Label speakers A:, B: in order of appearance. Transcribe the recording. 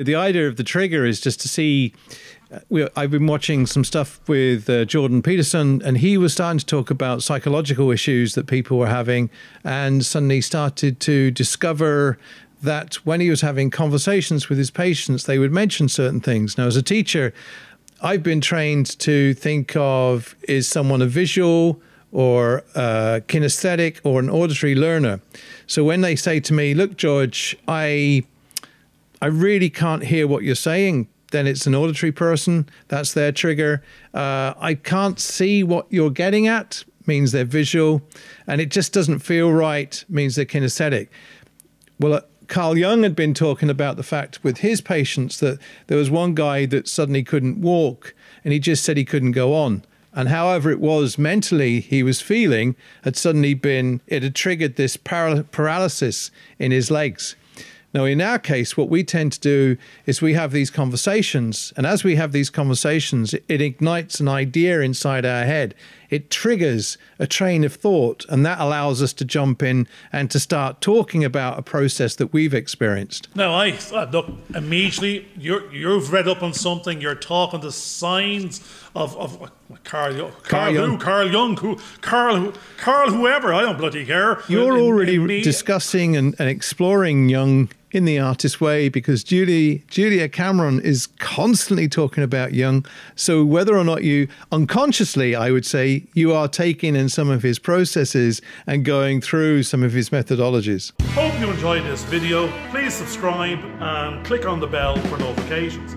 A: The idea of the trigger is just to see. I've been watching some stuff with Jordan Peterson, and he was starting to talk about psychological issues that people were having, and suddenly started to discover that when he was having conversations with his patients, they would mention certain things. Now, as a teacher, I've been trained to think of, is someone a visual or kinesthetic or an auditory learner? So when they say to me, look, George, I really can't hear what you're saying, then it's an auditory person. That's their trigger. I can't see what you're getting at, means they're visual. And it just doesn't feel right, means they're kinesthetic. Well, Carl Jung had been talking about the fact with his patients that there was one guy that suddenly couldn't walk, and he just said he couldn't go on. And however it was mentally he was feeling had suddenly been, it had triggered this paralysis in his legs. Now, in our case, what we tend to do is we have these conversations, and as we have these conversations, it ignites an idea inside our head. It triggers a train of thought, and that allows us to jump in and to start talking about a process that we've experienced.
B: Now, look, immediately, you've read up on something, you're talking the signs of Carl Jung, whoever, I don't bloody care.
A: You're already discussing and exploring Jung in the artist way, because Julia Cameron is constantly talking about Jung. So whether or not you unconsciously, I would say, you are taking in some of his processes and going through some of his methodologies.
B: Hope you enjoyed this video. Please subscribe and click on the bell for notifications.